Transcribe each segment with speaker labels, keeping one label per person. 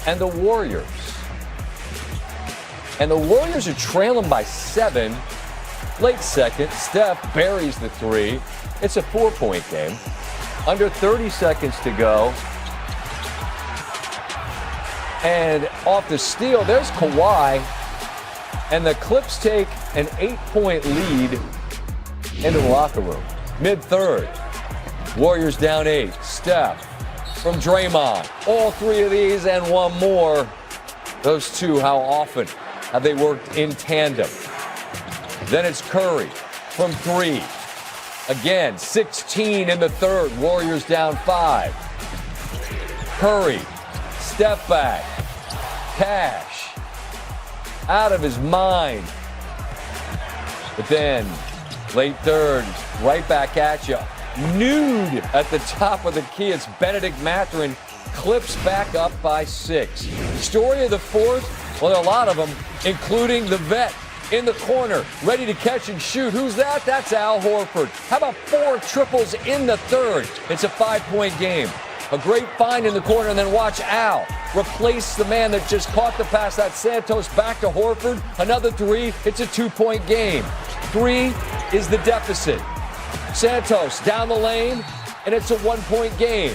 Speaker 1: and the Warriors. And the Warriors are trailing by 7. Late second, Steph buries the 3. It's a 4-point game. Under 30 seconds to go. And off the steal, there's Kawhi. And the Clips take an 8-point lead into the locker room. Mid-third, Warriors down 8. Steph from Draymond. All 3 of these and one more. Those two, how often have they worked in tandem? Then it's Curry from 3. Again, 16 in the third. Warriors down 5. Curry, step back. Cash. Out of his mind. But then, late third, right back at you. Nude at the top of the key. It's Benedict Mathurin. Clips back up by 6. Story of the fourth? Well, there are a lot of them, including the vet in the corner, ready to catch and shoot. Who's that? That's Al Horford. How about 4 triples in the third? It's a 5-point game. A great find in the corner, and then watch Al replace the man that just caught the pass. That's Santos back to Horford. Another 3. It's a 2-point game. 3 is the deficit. Santos down the lane, and it's a 1-point game.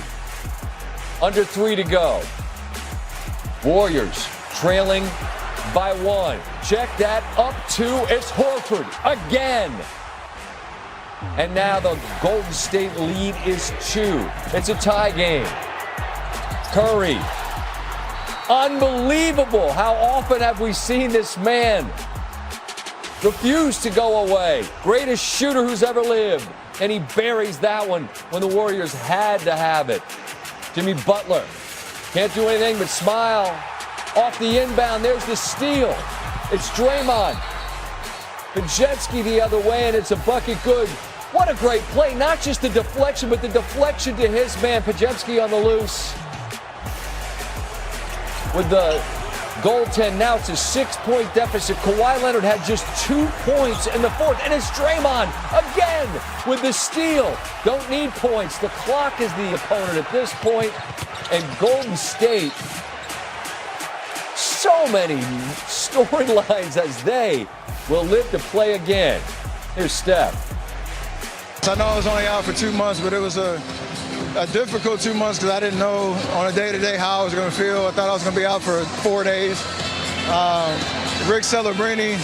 Speaker 1: Under 3 to go. Warriors trailing by 1. Check that, up 2. It's Horford again. And now the Golden State lead is 2. It's a tie game. Curry. Unbelievable. How often have we seen this man refuse to go away? Greatest shooter who's ever lived. And he buries that one when the Warriors had to have it. Jimmy Butler can't do anything but smile. Off the inbound, there's the steal. It's Draymond. Pajetsky the other way, and it's a bucket good. What a great play. Not just the deflection, but the deflection to his man, Pajetsky on the loose. With the goaltend, now it's a 6-point deficit. Kawhi Leonard had just 2 points in the fourth, and it's Draymond again with the steal. Don't need points. The clock is the opponent at this point, and Golden State, so many storylines as they will live to play again. Here's Steph.
Speaker 2: I know I was only out for 2 months, but it was a difficult 2 months because I didn't know on a day-to-day how I was going to feel. I thought I was going to be out for 4 days. Rick Celebrini,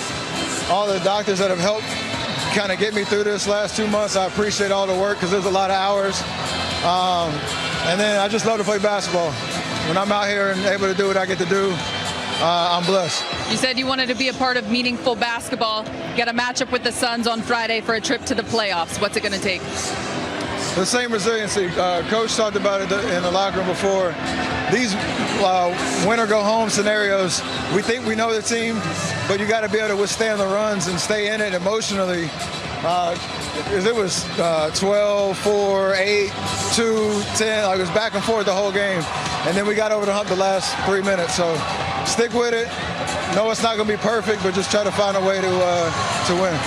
Speaker 2: all the doctors that have helped kind of get me through this last 2 months, I appreciate all the work because there's a lot of hours. And then I just love to play basketball. When I'm out here and able to do what I get to do, I'm blessed.
Speaker 3: You said you wanted to be a part of meaningful basketball. You got a matchup with the Suns on Friday for a trip to the playoffs. What's it going to take?
Speaker 2: The same resiliency. Coach talked about it in the locker room before. These win or go home scenarios, we think we know the team, but you got to be able to withstand the runs and stay in it emotionally. It was 12, 4, 8, 2, 10. Like it was back and forth the whole game. And then we got over the hump the last 3 minutes. So stick with it. No, it's not going to be perfect, but just try to find a way to win.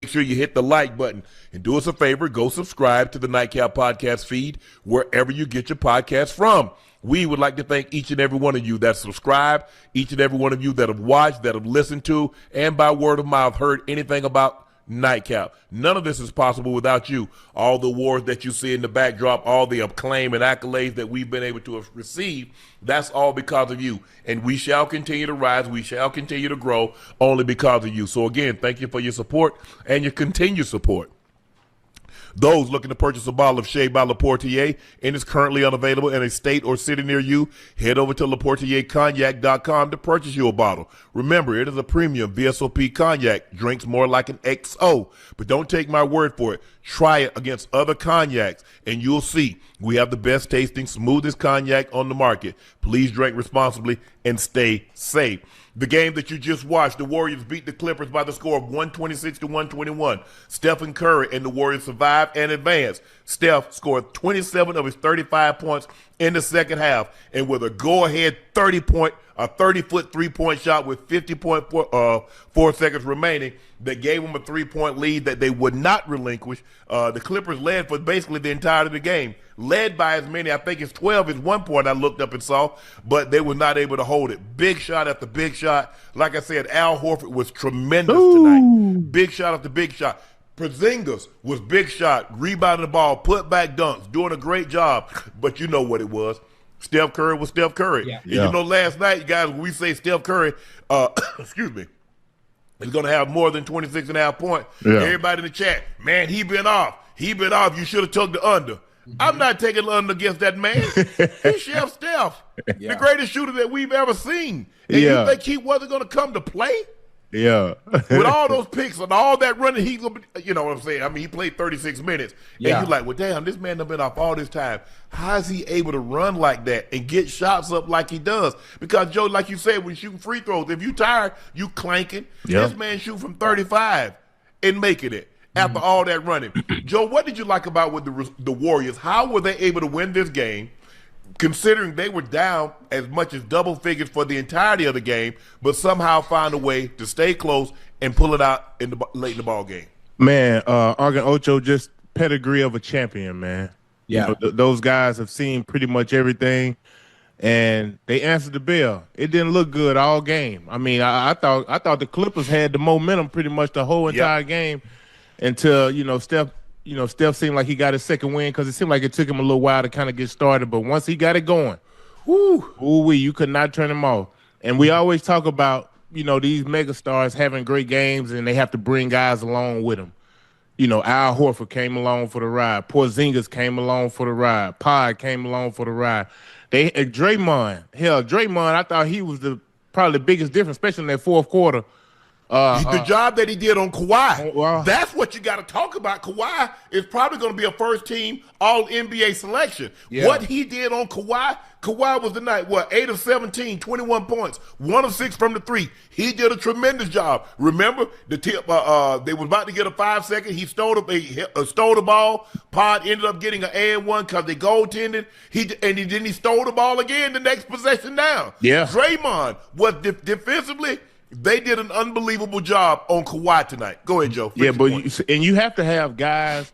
Speaker 4: Make sure you hit the like button and do us a favor. Go subscribe to the Nightcap Podcast feed wherever you get your podcast from. We would like to thank each and every one of you that subscribe, each and every one of you that have watched, that have listened to, and by word of mouth heard anything about Nightcap. None of this is possible without you. All the awards that you see in the backdrop, all the acclaim and accolades that we've been able to have received, that's all because of you. And we shall continue to rise. We shall continue to grow only because of you. So again, thank you for your support and your continued support. Those looking to purchase a bottle of Shea by Laportier and is currently unavailable in a state or city near you, head over to LaportierCognac.com to purchase you a bottle. Remember, it is a premium VSOP cognac, drinks more like an XO. But don't take my word for it. Try it against other cognacs, and you'll see we have the best tasting, smoothest cognac on the market. Please drink responsibly and stay safe. The game that you just watched, the Warriors beat the Clippers by the score of 126-121. Stephen Curry and the Warriors survived and advanced. Steph scored 27 of his 35 points in the second half, and with a go-ahead 30-foot three-point shot with 50.4 seconds remaining that gave them a 3-point lead that they would not relinquish. The Clippers led for basically the entirety of the game, led by as many, I think it's 12 at one point I looked up and saw, but they were not able to hold it. Big shot after big shot. Like I said, Al Horford was tremendous tonight. Big shot after big shot. Porzingis was big shot, rebounding the ball, put back dunks, doing a great job. But you know what it was. Steph Curry was Steph Curry.
Speaker 5: Yeah.
Speaker 4: And you know, last night, guys, when we say Steph Curry, excuse me, is going to have more than 26.5 points.
Speaker 6: Yeah.
Speaker 4: Everybody in the chat, man, he been off. You should have took the under. I'm not taking the under against that man. He's Chef Steph, the greatest shooter that we've ever seen. And you think he wasn't going to come to play?
Speaker 6: Yeah.
Speaker 4: With all those picks and all that running, he's going to, you know what I'm saying? I mean, he played 36 minutes. And you're like, well, damn, this man done been off all this time. How is he able to run like that and get shots up like he does? Because, Joe, like you said, when shooting free throws, if you tired, you clanking.
Speaker 6: Yep.
Speaker 4: This man shoot from 35 and making it after all that running. Joe, what did you like about with the Warriors? How were they able to win this game? Considering they were down as much as double figures for the entirety of the game, but somehow find a way to stay close and pull it out late in the ball game.
Speaker 6: Man, Argan Ocho, just pedigree of a champion, man.
Speaker 5: Yeah.
Speaker 6: You know, those guys have seen pretty much everything, and they answered the bell. It didn't look good all game. I mean, I thought the Clippers had the momentum pretty much the whole entire game until, Steph seemed like he got his second win because it seemed like it took him a little while to kind of get started. But once he got it going, you could not turn him off. And we always talk about, these megastars having great games and they have to bring guys along with them. Al Horford came along for the ride. Porzingis came along for the ride. Pod came along for the ride. Draymond, I thought he was probably the biggest difference, especially in that fourth quarter.
Speaker 4: The job that he did on Kawhi,
Speaker 6: wow.
Speaker 4: That's what you got to talk about. Kawhi is probably going to be a first-team All-NBA selection.
Speaker 6: Yeah.
Speaker 4: What he did on Kawhi was the night, 8 of 17, 21 points, 1 of 6 from the three. He did a tremendous job. Remember, the tip? They was about to get a 5-second. He stole the ball. Pod ended up getting an and-1 because they goaltended. He stole the ball again the next possession down.
Speaker 6: Yeah.
Speaker 4: Draymond was defensively. They did an unbelievable job on Kawhi tonight. Go ahead, Joe.
Speaker 6: You have to have guys,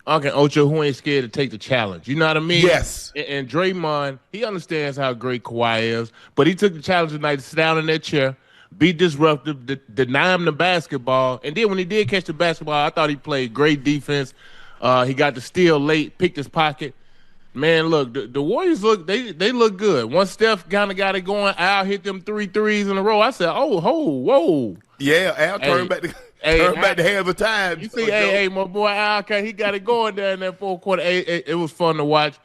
Speaker 6: Uncle Ocho, who ain't scared to take the challenge. You know what I mean?
Speaker 4: Yes.
Speaker 6: And Draymond, he understands how great Kawhi is, but he took the challenge tonight to sit down in that chair, be disruptive, deny him the basketball. And then when he did catch the basketball, I thought he played great defense. He got the steal late, picked his pocket. Man, look, the Warriors they look good. Once Steph kind of got it going, Al hit them 3 threes in a row. I said, whoa.
Speaker 4: Yeah, Al turned back the hands of time.
Speaker 6: You see, my boy Al, he got it going there in that fourth quarter. It was fun to watch.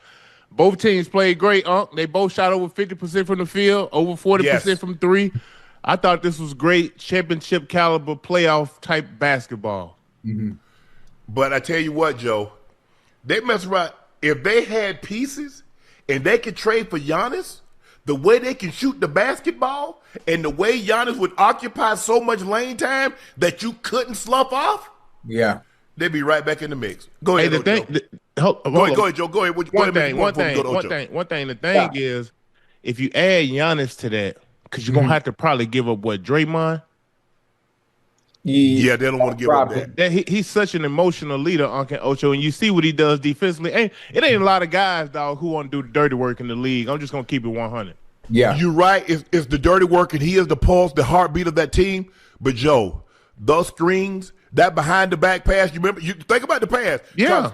Speaker 6: Both teams played great, They both shot over 50% from the field, over 40% from three. I thought this was great championship caliber playoff type basketball.
Speaker 5: Mm-hmm.
Speaker 4: But I tell you what, Joe, they mess around. If they had pieces and they could trade for Giannis, the way they can shoot the basketball and the way Giannis would occupy so much lane time that you couldn't slough off, they'd be right back in the mix. Go ahead,
Speaker 6: Joe.
Speaker 4: Go ahead, Joe. Go ahead.
Speaker 6: One thing. The thing is, if you add Giannis to that, because you're going to have to probably give up, Draymond?
Speaker 4: Yeah, they don't want to give up that.
Speaker 6: He's such an emotional leader, Uncle Ocho, and you see what he does defensively. It ain't a lot of guys, dog, who want to do the dirty work in the league. I'm just going to keep it 100.
Speaker 5: Yeah.
Speaker 4: You're right. It's the dirty work, and he is the pulse, the heartbeat of that team. But, Joe, those screens, that behind-the-back pass, you think about the pass.
Speaker 6: Yeah.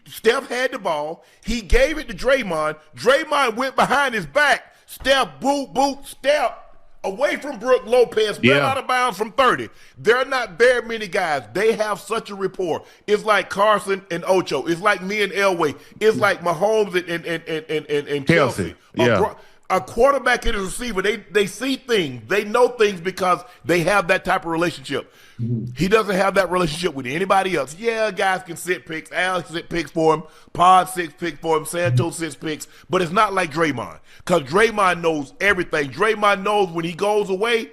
Speaker 4: Steph had the ball. He gave it to Draymond. Draymond went behind his back. Steph, boot, Steph. Away from Brook Lopez, out of bounds from 30. There are not very many guys. They have such a rapport. It's like Carson and Ocho. It's like me and Elway. It's like Mahomes and Kelsey.
Speaker 6: Yeah.
Speaker 4: A quarterback and a receiver, they see things. They know things because they have that type of relationship. He doesn't have that relationship with anybody else. Yeah, guys can sit picks. Alex sit picks for him. Pod 6 picks for him. Santos 6 picks. But it's not like Draymond because Draymond knows everything. Draymond knows when he goes away,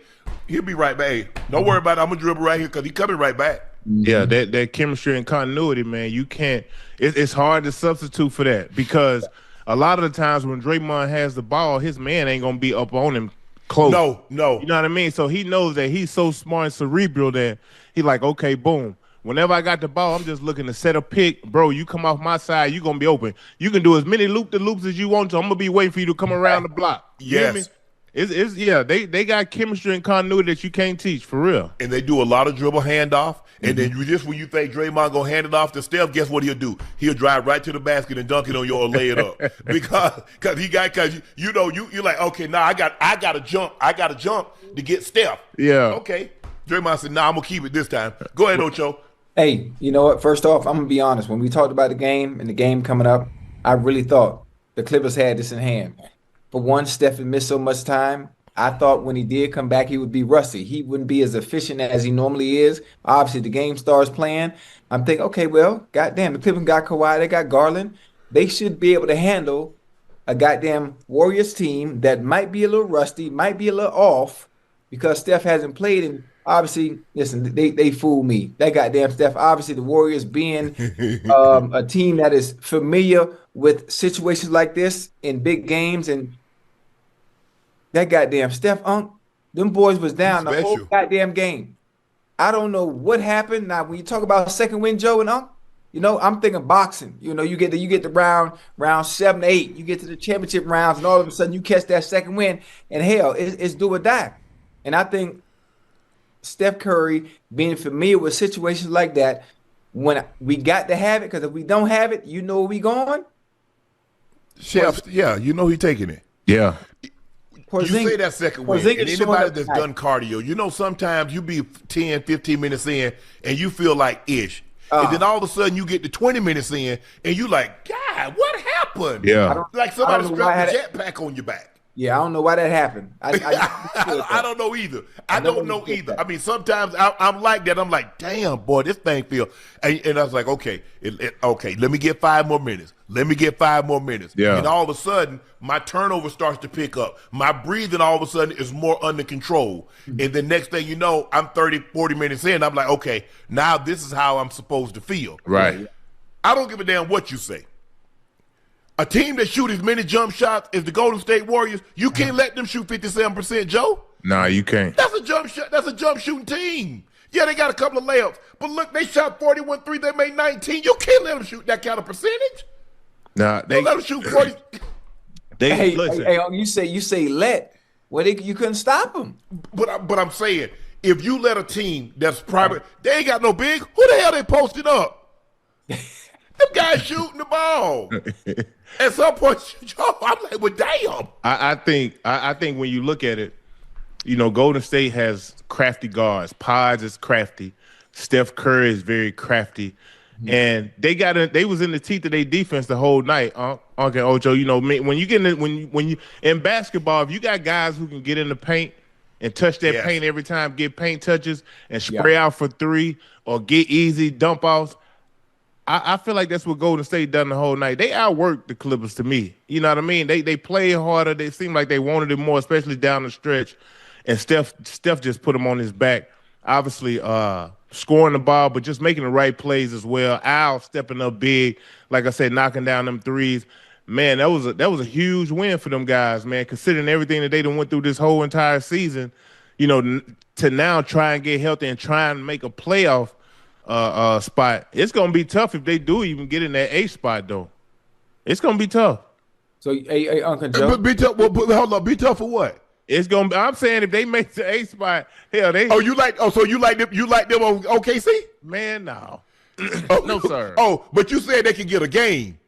Speaker 4: he'll be right back. Hey, don't worry about it. I'm going to dribble right here because he's coming right back.
Speaker 6: Yeah, that chemistry and continuity, man, you can't – it's hard to substitute for that because a lot of the times when Draymond has the ball, his man ain't gonna be up on him close.
Speaker 4: No.
Speaker 6: You know what I mean? So he knows that he's so smart and cerebral that he like, okay, boom. Whenever I got the ball, I'm just looking to set a pick. Bro, you come off my side, you're going to be open. You can do as many loop-de-loops as you want to. I'm going to be waiting for you to come around the block. You hear me? They got chemistry and continuity that you can't teach, for real.
Speaker 4: And they do a lot of dribble handoff. And then when you think Draymond going to hand it off to Steph, guess what he'll do? He'll drive right to the basket and dunk it on you or lay it up. because you're like, okay, now I got to jump. I got to jump to get Steph.
Speaker 6: Yeah.
Speaker 4: Okay. Draymond said, I'm going to keep it this time. Go ahead, Ocho.
Speaker 5: Hey, you know what? First off, I'm going to be honest. When we talked about the game and the game coming up, I really thought the Clippers had this in hand. For one, Steph had missed so much time. I thought when he did come back, he would be rusty. He wouldn't be as efficient as he normally is. Obviously, the game starts playing. I'm thinking, okay, well, goddamn, the Clippers got Kawhi, they got Garland. They should be able to handle a goddamn Warriors team that might be a little rusty, might be a little off because Steph hasn't played. And obviously, listen, they fooled me. That goddamn Steph, obviously the Warriors being a team that is familiar with situations like this in big games, and that goddamn Steph, them boys was down the whole goddamn game. I don't know what happened. Now, when you talk about second win, Joe and I'm thinking boxing. You get the round 7, 8. You get to the championship rounds, and all of a sudden you catch that second win, and hell, it's do or die. And I think Steph Curry being familiar with situations like that, when we got to have it, because if we don't have it, you know where we going.
Speaker 4: Chef, you know he's taking it.
Speaker 6: Yeah.
Speaker 4: You say that second win, and anybody that's done cardio, sometimes you be 10, 15 minutes in, and you feel like ish. And then all of a sudden you get to 20 minutes in, and you like, God, what happened?
Speaker 6: Yeah.
Speaker 4: Like somebody strapped a jetpack on your back.
Speaker 5: Yeah, I don't know why that happened.
Speaker 4: I don't know either. I don't know either. I mean, sometimes I'm like that. I'm like, damn, boy, this thing feel. And I was like, okay, let me get 5 more minutes. Let me get 5 more minutes.
Speaker 6: Yeah.
Speaker 4: And all of a sudden, my turnover starts to pick up. My breathing all of a sudden is more under control. And the next thing you know, I'm 30, 40 minutes in. I'm like, okay, now this is how I'm supposed to feel.
Speaker 6: Right.
Speaker 4: I don't give a damn what you say. A team that shoot as many jump shots as the Golden State Warriors, you can't let them shoot 57%, Joe.
Speaker 6: Nah, you can't.
Speaker 4: That's a jump shot. That's a jump shooting team. Yeah, they got a couple of layups. But look, they shot 41 3, they made 19. You can't let them shoot that kind of percentage.
Speaker 6: Nah,
Speaker 4: Don't let them shoot 40.
Speaker 6: Listen.
Speaker 5: Hey, you say let. Well, you couldn't stop them.
Speaker 4: But I'm saying, if you let a team that's private, they ain't got no big, who the hell they posted up? Them guys shooting the ball. At some point, Joe, I'm like, well, damn.
Speaker 6: I think when you look at it, Golden State has crafty guards. Pods is crafty. Steph Curry is very crafty. And they was in the teeth of their defense the whole night. Okay, Ocho, when you get when you in basketball, if you got guys who can get in the paint and touch that paint every time, get paint touches and spray out for 3 or get easy dump offs, I feel like that's what Golden State done the whole night. They outworked the Clippers to me. You know what I mean? They played harder. They seemed like they wanted it more, especially down the stretch. And Steph just put them on his back. Obviously, scoring the ball, but just making the right plays as well. Al stepping up big, like I said, knocking down them threes. Man, that was a huge win for them guys, man, considering everything that they done went through this whole entire season, to now try and get healthy and try and make a playoff spot. It's going to be tough if they do even get in that 8th spot, though. It's going to be tough.
Speaker 5: So, hey, Uncle Joe.
Speaker 4: Be tough. Well, hold on. Be tough for what?
Speaker 6: It's gonna be. I'm saying if they make the 8th spot, hell, they.
Speaker 4: So you like them on OKC?
Speaker 6: Man, no.
Speaker 4: Oh,
Speaker 6: no, sir.
Speaker 4: Oh, but you said they could get a game.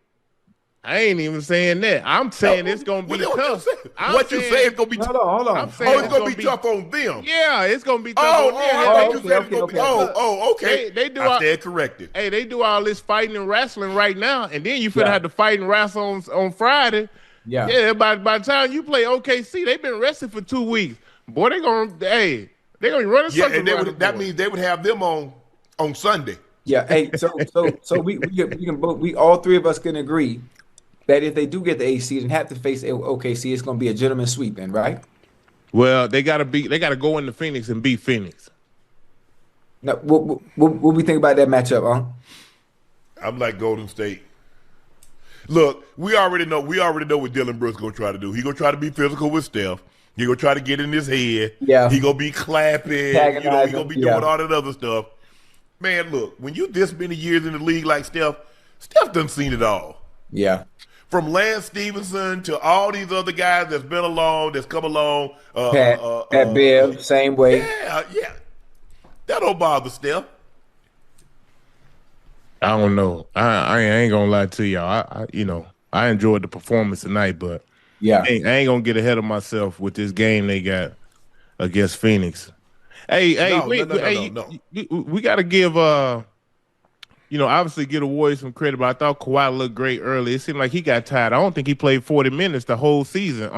Speaker 6: I ain't even saying that. I'm saying it's gonna be tough.
Speaker 4: What you say it's gonna be tough?
Speaker 5: Hold on.
Speaker 6: I'm saying
Speaker 4: it's gonna be tough on them.
Speaker 6: Yeah, it's gonna be tough on them.
Speaker 4: Okay.
Speaker 6: They do.
Speaker 4: I stand corrected.
Speaker 6: Hey, they do all this fighting and wrestling right now, and then you finna have to fight and wrestle on Friday. Yeah. By the time you play OKC, they've been rested for 2 weeks. Boy, they gonna be running something.
Speaker 4: Yeah, and that means they would have them on Sunday.
Speaker 5: Yeah. Hey, so we can both, we all three of us can agree that if they do get the 8th seed and have to face OKC, it's gonna be a gentleman's sweep, then, right?
Speaker 6: Well, they gotta go into Phoenix and beat Phoenix.
Speaker 5: Now, what we think about that matchup, huh?
Speaker 4: I'm like Golden State. Look, we already know what Dylan Brooks gonna try to do. He gonna try to be physical with Steph. He gonna try to get in his head.
Speaker 5: Yeah.
Speaker 4: He gonna be clapping. He gonna be doing all that other stuff. Man, look, when you this many years in the league like Steph done seen it all.
Speaker 5: Yeah.
Speaker 4: From Lance Stevenson to all these other guys that's come along.
Speaker 5: Pat Bev, same way.
Speaker 4: Yeah. That don't bother Steph.
Speaker 6: I don't know. I ain't gonna lie to y'all. I enjoyed the performance tonight, but
Speaker 5: Yeah.
Speaker 6: I ain't gonna get ahead of myself with this game they got against Phoenix. We got to give obviously give the Warriors some credit, but I thought Kawhi looked great early. It seemed like he got tired. I don't think he played 40 minutes the whole season.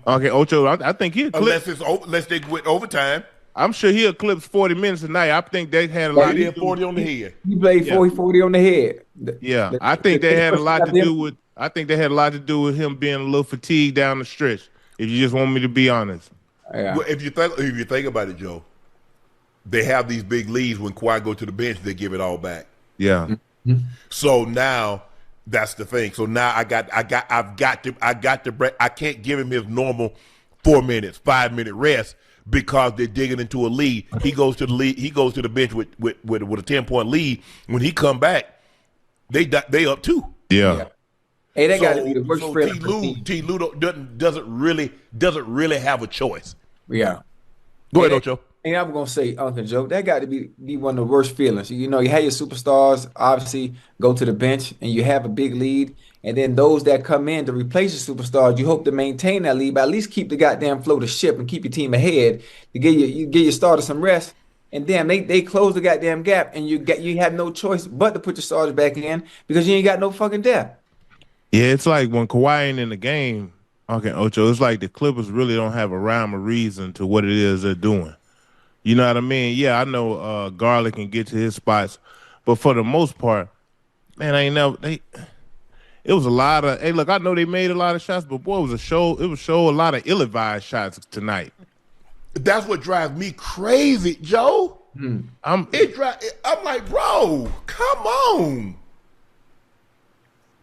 Speaker 6: Okay, Ocho, I think he eclipsed.
Speaker 4: Unless they went overtime.
Speaker 6: I'm sure he eclipsed 40 minutes tonight. I think they had a lot
Speaker 4: to do 40 on the head.
Speaker 5: He played 40 on the head.
Speaker 6: Yeah, I think they had a lot to do with. I think they had a lot to do with him being a little fatigued down the stretch. If you just want me to be honest.
Speaker 5: Yeah.
Speaker 4: Well, if you think about it, Joe, they have these big leads. When Kawhi go to the bench, they give it all back.
Speaker 6: Yeah.
Speaker 5: Mm-hmm.
Speaker 4: So now that's the thing. So now I've got to break. I can't give him his normal 4 minutes, 5 minute rest because they're digging into a lead. He goes to the lead. He goes to the bench with a 10-point lead. When he come back, they up 2.
Speaker 6: Yeah.
Speaker 5: Hey, that got to be the worst friend.
Speaker 4: T. Lue doesn't really have a choice.
Speaker 5: Yeah.
Speaker 4: Go ahead, Ocho.
Speaker 5: And I'm gonna say, Uncle Joe, that got to be one of the worst feelings. You have your superstars obviously go to the bench, and you have a big lead, and then those that come in to replace your superstars, you hope to maintain that lead, but at least keep the goddamn flow of the ship and keep your team ahead to give your starters some rest. And then they close the goddamn gap, and you have no choice but to put your starters back in because you ain't got no fucking depth.
Speaker 6: Yeah, it's like when Kawhi ain't in the game, okay, Ocho, it's like the Clippers really don't have a rhyme or reason to what it is they're doing. You know what I mean? Yeah, I know Garland can get to his spots, but for the most part, man, it was a lot of. Hey, look, I know they made a lot of shots, but boy, it was a lot of ill-advised shots tonight.
Speaker 4: That's what drives me crazy, Joe. I'm like, bro, come on.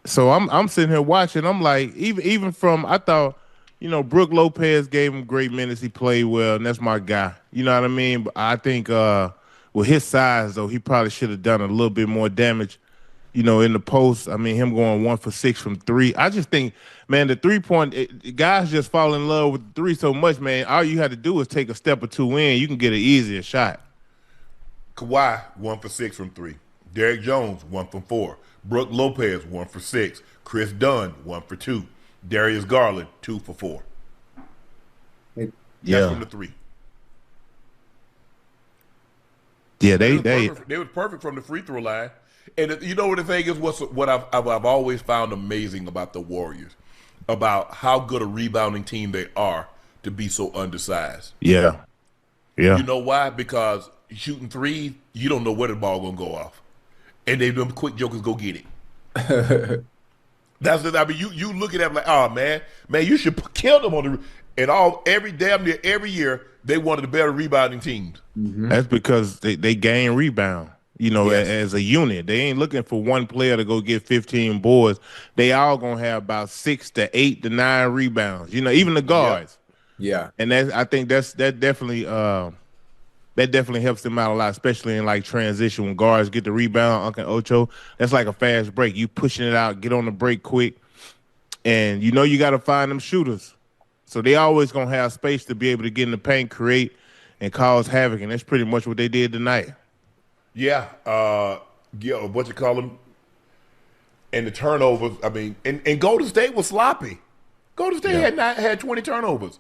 Speaker 6: So I'm sitting here watching. I'm like, even from I thought, Brook Lopez gave him great minutes. He played well, and that's my guy. You know what I mean? But I think with his size, though, he probably should have done a little bit more damage. In the post. I mean, him going 1 for 6 from 3. I just think, man, the 3-point guys just fall in love with the 3 so much, man. All you had to do is take a step or two in. You can get an easier shot.
Speaker 4: Kawhi 1 for 6 from 3. Derrick Jones 1 from 4. Brook Lopez 1 for 6. Chris Dunn 1 for 2. Darius Garland 2 for 4.
Speaker 6: Yeah,
Speaker 4: that's from the 3.
Speaker 6: Yeah, they
Speaker 4: were perfect from the free throw line. And you know what the thing is? What I've always found amazing about the Warriors, about how good a rebounding team they are to be so undersized.
Speaker 6: Yeah.
Speaker 4: You know why? Because shooting threes, you don't know where the ball gonna go off, and them quick jokers go get it. That's the. I mean, you look at them like, oh man, you should kill them on the. And damn near every year they one of the better rebounding teams.
Speaker 6: Mm-hmm. That's because they gain rebound.
Speaker 4: Yes.
Speaker 6: As a unit. They ain't looking for one player to go get 15 boards. They all gonna have about 6 to 8 to 9 rebounds. Even the guards.
Speaker 5: Yeah.
Speaker 6: And I think that definitely helps them out a lot, especially in like transition when guards get the rebound. Uncle Ocho, that's like a fast break. You pushing it out, get on the break quick, and you got to find them shooters. So they always gonna have space to be able to get in the paint, create, and cause havoc. And that's pretty much what they did tonight.
Speaker 4: Yeah, what you call them, and the turnovers. I mean, and Golden State was sloppy. Golden State had 20 turnovers.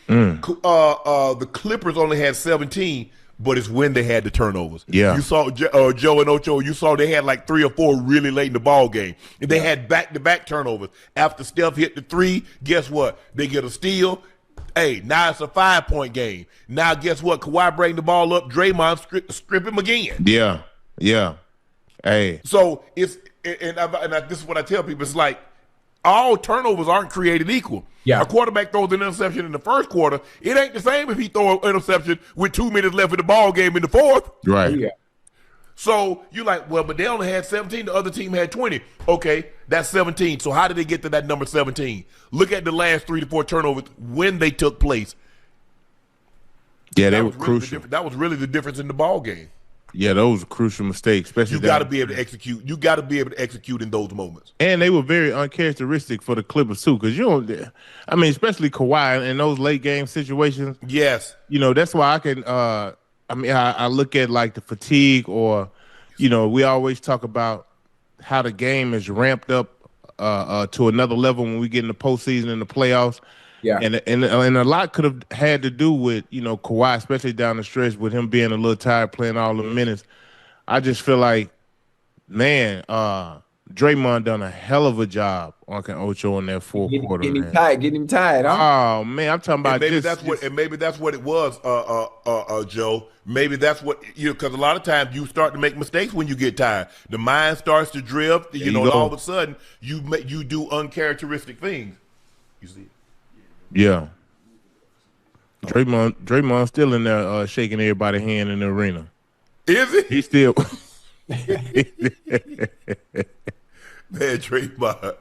Speaker 4: The Clippers only had 17, but it's when they had the turnovers.
Speaker 6: Yeah,
Speaker 4: you saw Joe and Ocho. You saw they had like 3 or 4 really late in the ball game, and they had back-to-back turnovers. After Steph hit the 3, guess what? They get a steal. Hey, now it's a 5-point game. Now guess what? Kawhi bring the ball up. Draymond strip him again.
Speaker 6: Yeah. Hey.
Speaker 4: So it's this is what I tell people. It's like all turnovers aren't created equal.
Speaker 5: Yeah.
Speaker 4: A quarterback throws an interception in the first quarter. It ain't the same if he throws an interception with 2 minutes left in the ball game in the fourth.
Speaker 6: Right.
Speaker 5: Yeah.
Speaker 4: So you're like, well, but they only had 17. The other team had 20. Okay, that's 17. So how did they get to that number 17? Look at the last 3 to 4 turnovers when they took place.
Speaker 6: Yeah, they were crucial.
Speaker 4: That was really the difference in the ball game.
Speaker 6: Yeah, those were crucial mistakes. Especially
Speaker 4: you got to be able to execute. You got to be able to execute in those moments.
Speaker 6: And they were very uncharacteristic for the Clippers too, because especially Kawhi in those late game situations.
Speaker 4: Yes,
Speaker 6: that's why I can. I look at like the fatigue, or we always talk about how the game is ramped up to another level when we get in the postseason and the playoffs.
Speaker 5: Yeah,
Speaker 6: and a lot could have had to do with Kawhi, especially down the stretch, with him being a little tired playing all the minutes. I just feel like, man, Draymond done a hell of a job on Ocho in that fourth quarter.
Speaker 5: Getting him tired. Huh?
Speaker 6: Oh man, I'm talking about
Speaker 4: maybe that's what it was, Joe. Maybe that's what because a lot of times you start to make mistakes when you get tired. The mind starts to drift, and all of a sudden you do uncharacteristic things. You see it?
Speaker 6: Yeah. Draymond still in there shaking everybody's hand in the arena.
Speaker 4: Is it?
Speaker 6: He's still
Speaker 4: man, Draymond.